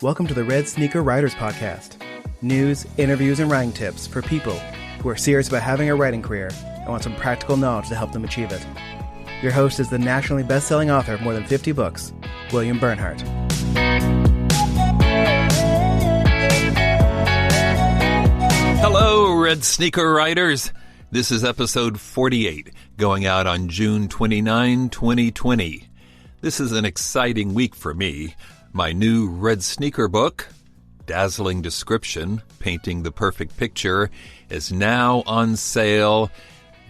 Welcome to the Red Sneaker Writers Podcast. News, interviews, and writing tips for people who are serious about having a writing career and want some practical knowledge to help them achieve it. Your host is the nationally best-selling author of more than 50 books, William Bernhardt. Hello, Red Sneaker Writers. This is episode 48, going out on June 29, 2020. This is an exciting week for me. My new Red Sneaker book, Dazzling Description, Painting the Perfect Picture, is now on sale.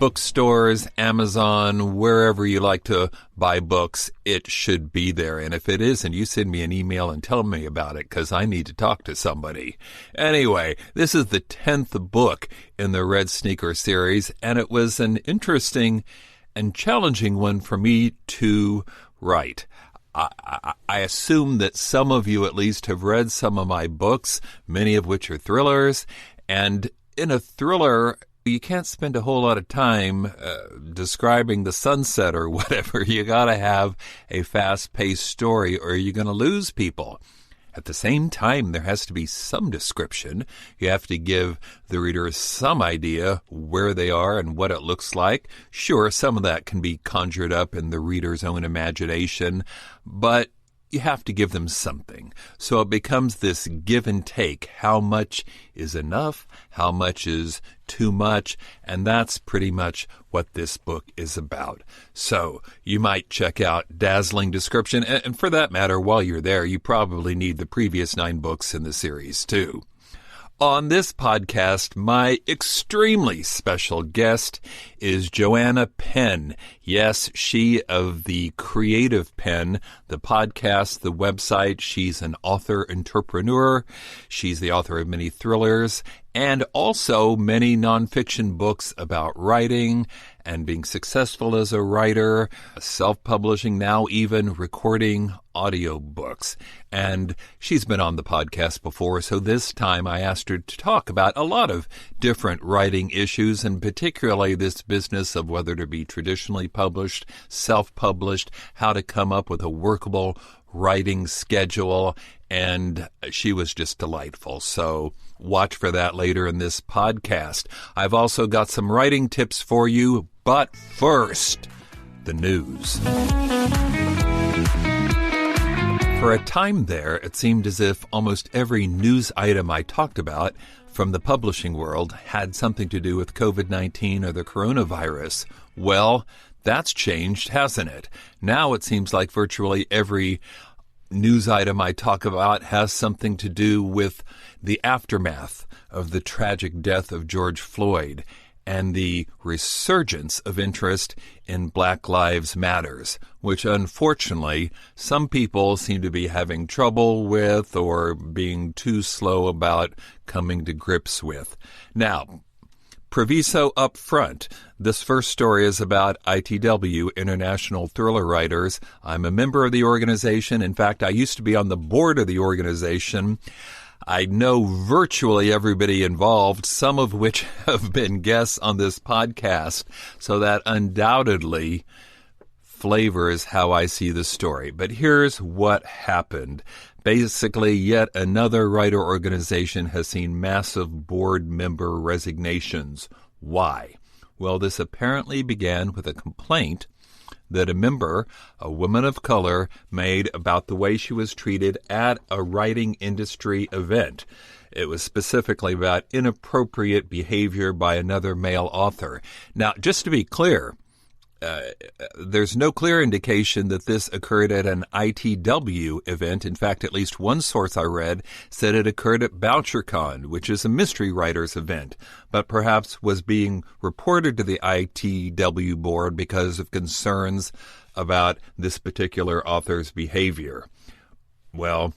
Bookstores, Amazon, wherever you like to buy books, it should be there. And if it isn't, you send me an email and tell me about it, because I need to talk to somebody. Anyway, this is the 10th book in the Red Sneaker series, and it was an interesting and challenging one for me to write. I assume that some of you at least have read some of my books, many of which are thrillers. And in a thriller, you can't spend a whole lot of time describing the sunset or whatever. You got to have a fast-paced story or you're going to lose people. At the same time, there has to be some description. You have to give the reader some idea where they are and what it looks like. Sure, some of that can be conjured up in the reader's own imagination, but you have to give them something. So it becomes this give and take. How much is enough? How much is too much? And that's pretty much what this book is about. So you might check out Dazzling Description. And for that matter, while you're there, you probably need the previous 9 books in the series too. On this podcast, my extremely special guest is Joanna Penn. Yes, she of the Creative Penn, the podcast, the website. She's an author-entrepreneur. She's the author of many thrillers and also many nonfiction books about writing and being successful as a writer, self-publishing, now even recording audiobooks. And she's been on the podcast before, so this time I asked her to talk about a lot of different writing issues, and particularly this business of whether to be traditionally published, self-published, how to come up with a workable writing schedule, and she was just delightful. So watch for that later in this podcast. I've also got some writing tips for you, but first, the news. For a time there, it seemed as if almost every news item I talked about from the publishing world had something to do with COVID-19 or the coronavirus. Well, that's changed, hasn't it? Now it seems like virtually every news item I talk about has something to do with the aftermath of the tragic death of George Floyd and the resurgence of interest in Black Lives Matters, which unfortunately some people seem to be having trouble with or being too slow about coming to grips with. Now, proviso up front, this first story is about ITW, International Thriller Writers. I'm a member of the organization. In fact, I used to be on the board of the organization. I know virtually everybody involved, some of which have been guests on this podcast, so that undoubtedly flavors how I see the story. But here's what happened. Basically, yet another writer organization has seen massive board member resignations. Why? Well, this apparently began with a complaint that a member, a woman of color, made about the way she was treated at a writing industry event. It was specifically about inappropriate behavior by another male author. Now, just to be clear, there's no clear indication that this occurred at an ITW event. In fact, at least one source I read said it occurred at BoucherCon, which is a mystery writers event, but perhaps was being reported to the ITW board because of concerns about this particular author's behavior. Well,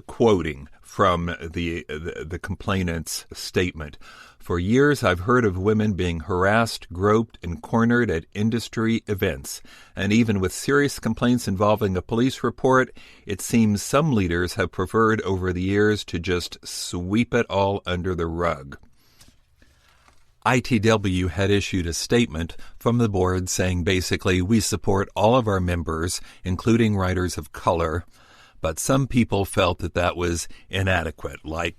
quoting from the complainant's statement, "For years, I've heard of women being harassed, groped, and cornered at industry events. And even with serious complaints involving a police report, it seems some leaders have preferred over the years to just sweep it all under the rug." ITW had issued a statement from the board saying basically, we support all of our members, including writers of color, But some people felt that that was inadequate, like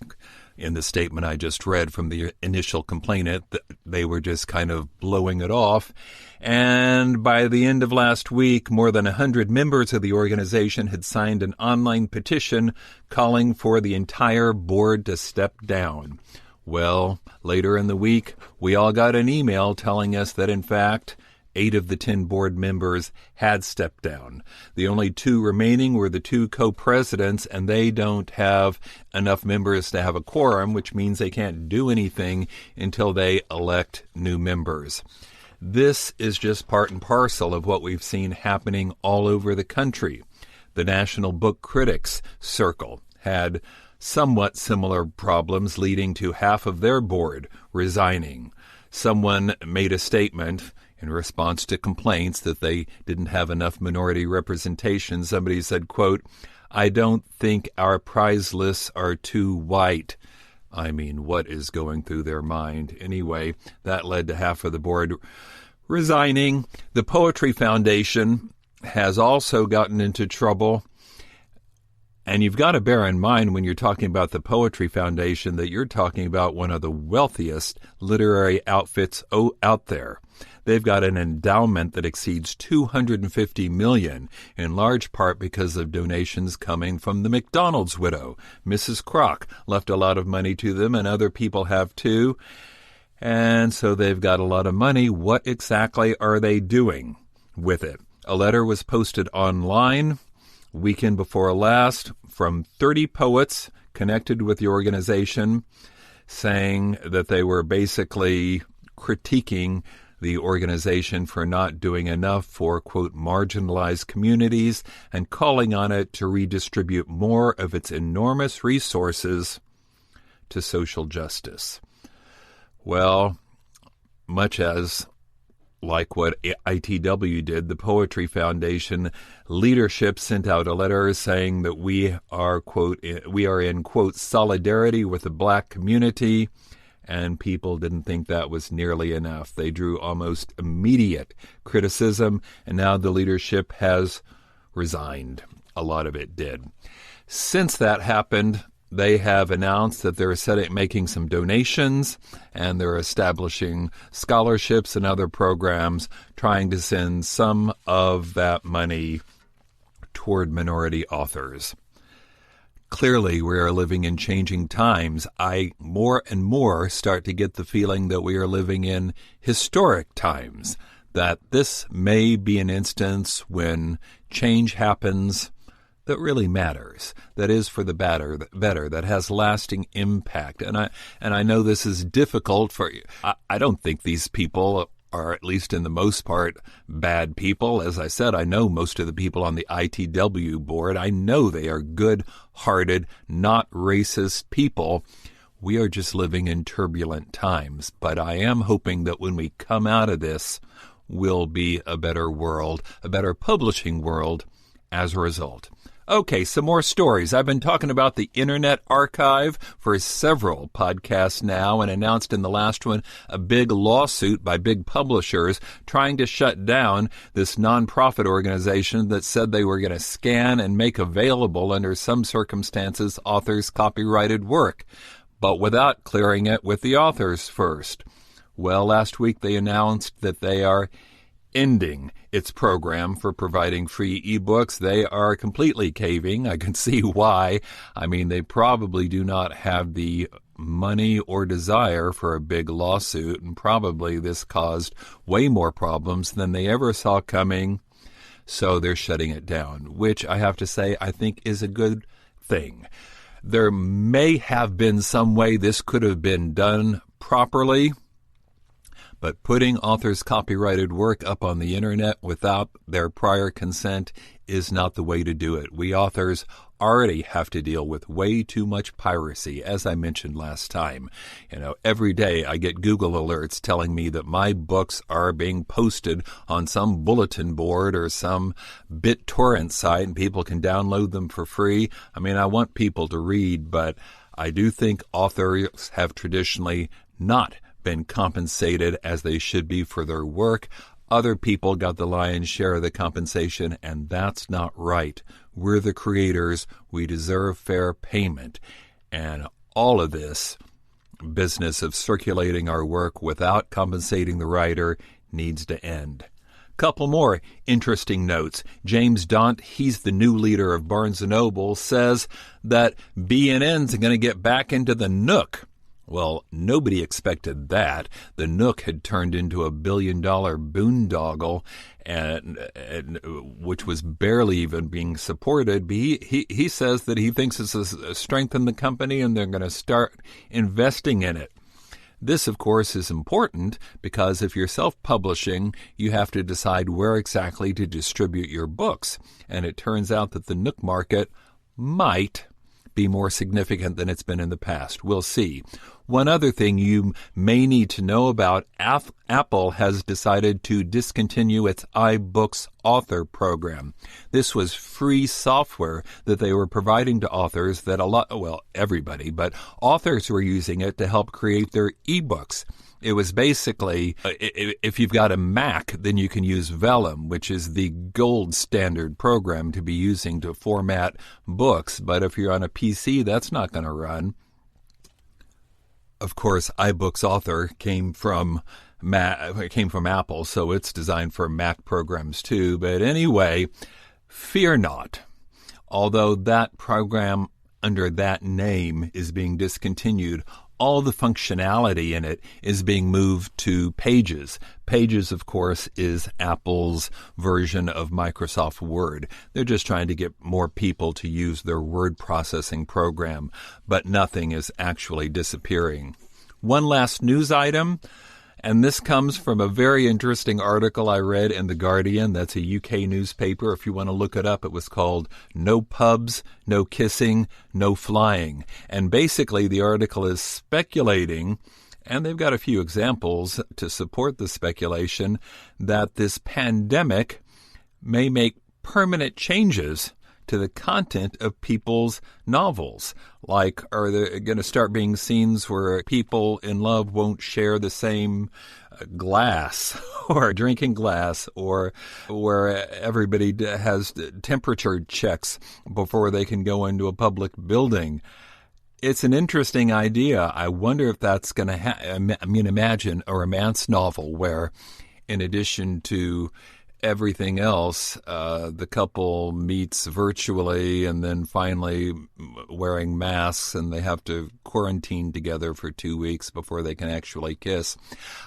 in the statement I just read from the initial complainant, that they were just kind of blowing it off. And by the end of last week, more than 100 members of the organization had signed an online petition calling for the entire board to step down. Well, later in the week, we all got an email telling us that, in fact, 8 of the 10 board members had stepped down. The only 2 remaining were the 2 co-presidents, and they don't have enough members to have a quorum, which means they can't do anything until they elect new members. This is just part and parcel of what we've seen happening all over the country. The National Book Critics Circle had somewhat similar problems, leading to half of their board resigning. Someone made a statement in response to complaints that they didn't have enough minority representation. Somebody said, quote, "I don't think our prize lists are too white." I mean, what is going through their mind? Anyway, that led to half of the board resigning. The Poetry Foundation has also gotten into trouble. And you've got to bear in mind when you're talking about the Poetry Foundation that you're talking about one of the wealthiest literary outfits out there. They've got an endowment that exceeds $250 million, in large part because of donations coming from the McDonald's widow. Mrs. Kroc left a lot of money to them, and other people have too. And so they've got a lot of money. What exactly are they doing with it? A letter was posted online weekend before last from 30 poets connected with the organization, saying that they were basically critiquing the organization for not doing enough for, quote, marginalized communities, and calling on it to redistribute more of its enormous resources to social justice. Well, much as like what ITW did, the Poetry Foundation leadership sent out a letter saying that we are in, quote, solidarity with the Black community, and people didn't think that was nearly enough. They drew almost immediate criticism, and now the leadership has resigned. A lot of it did. Since that happened, they have announced that they're making some donations, and they're establishing scholarships and other programs, trying to send some of that money toward minority authors. Clearly, we are living in changing times. I more and more start to get the feeling that we are living in historic times, that this may be an instance when change happens that really matters, that is for the better, that has lasting impact. And I know this is difficult for you. I don't think these people are, at least in the most part, bad people. As I said, I know most of the people on the ITW board. I know they are good-hearted, not racist people. We are just living in turbulent times. But I am hoping that when we come out of this, we'll be a better world, a better publishing world as a result. Okay, some more stories. I've been talking about the Internet Archive for several podcasts now, and announced in the last one a big lawsuit by big publishers trying to shut down this nonprofit organization that said they were going to scan and make available under some circumstances authors' copyrighted work, but without clearing it with the authors first. Well, last week they announced that they are ending its program for providing free eBooks. They are completely caving. I can see why. I mean, they probably do not have the money or desire for a big lawsuit, and probably this caused way more problems than they ever saw coming. So they're shutting it down, which I have to say I think is a good thing. There may have been some way this could have been done properly, but putting authors' copyrighted work up on the internet without their prior consent is not the way to do it. We authors already have to deal with way too much piracy, as I mentioned last time. Every day I get Google alerts telling me that my books are being posted on some bulletin board or some BitTorrent site, and people can download them for free. I mean, I want people to read, but I do think authors have traditionally not been compensated as they should be for their work. Other people got the lion's share of the compensation, and that's not right. We're the creators. We deserve fair payment. And all of this business of circulating our work without compensating the writer needs to end. Couple more interesting notes. James Daunt, he's the new leader of Barnes & Noble, says that B&N's going to get back into the Nook. Well, nobody expected that. The Nook had turned into a billion-dollar boondoggle, and which was barely even being supported. But he says that he thinks it's a strength in the company, and they're going to start investing in it. This, of course, is important because if you're self-publishing, you have to decide where exactly to distribute your books. And it turns out that the Nook market might be more significant than it's been in the past. We'll see. One other thing you may need to know about, Apple has decided to discontinue its iBooks author program. This was free software that they were providing to authors that everybody, but authors were using it to help create their eBooks. It was basically, if you've got a Mac, then you can use Vellum, which is the gold standard program to be using to format books. But if you're on a PC, that's not going to run. Of course, iBooks Author came from Apple, so it's designed for Mac programs too. But anyway, fear not. Although that program under that name is being discontinued, all the functionality in it is being moved to Pages. Pages, of course, is Apple's version of Microsoft Word. They're just trying to get more people to use their word processing program, but nothing is actually disappearing. One last news item, and this comes from a very interesting article I read in The Guardian. That's a UK newspaper. If you want to look it up, it was called No Pubs, No Kissing, No Flying. And basically the article is speculating, and they've got a few examples to support the speculation, that this pandemic may make permanent changes to the content of people's novels. Like, are there going to start being scenes where people in love won't share the same glass or drinking glass, or where everybody has temperature checks before they can go into a public building? It's an interesting idea. I wonder if that's going to imagine a romance novel where, in addition to everything else, the couple meets virtually and then finally wearing masks, and they have to quarantine together for 2 weeks before they can actually kiss.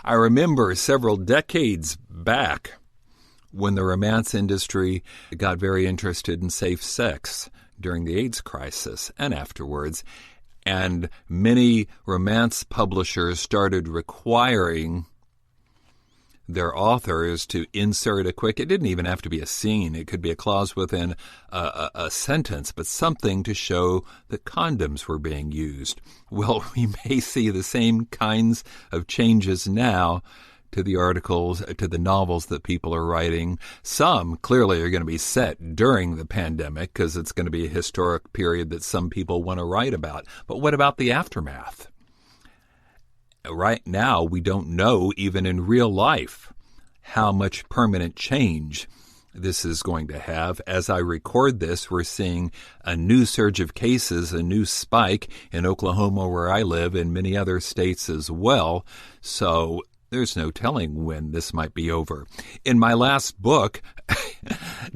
I remember several decades back when the romance industry got very interested in safe sex during the AIDS crisis and afterwards, and many romance publishers started requiring their authors to insert it didn't even have to be a scene. It could be a clause within a sentence, but something to show that condoms were being used. Well, we may see the same kinds of changes now to the articles, to the novels that people are writing. Some clearly are going to be set during the pandemic because it's going to be a historic period that some people want to write about. But what about the aftermath? Right now, we don't know, even in real life, how much permanent change this is going to have. As I record this, we're seeing a new surge of cases, a new spike in Oklahoma, where I live, and many other states as well. So there's no telling when this might be over. In my last book,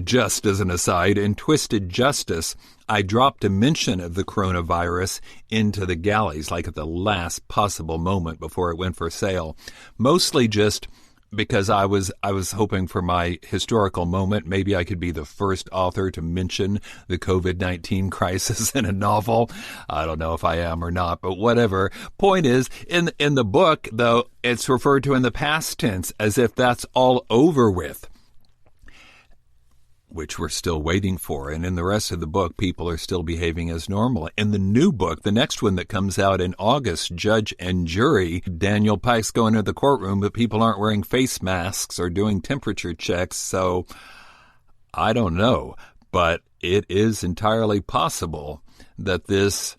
just as an aside, in Twisted Justice, I dropped a mention of the coronavirus into the galleys, like at the last possible moment before it went for sale. Mostly just because I was hoping for my historical moment. Maybe I could be the first author to mention the COVID-19 crisis in a novel. I don't know if I am or not, but whatever. Point is, in the book, though, it's referred to in the past tense as if that's all over with, which we're still waiting for. And in the rest of the book, people are still behaving as normal. In the new book, the next one that comes out in August, Judge and Jury, Daniel Pike's going to the courtroom, but people aren't wearing face masks or doing temperature checks. So I don't know, but it is entirely possible that this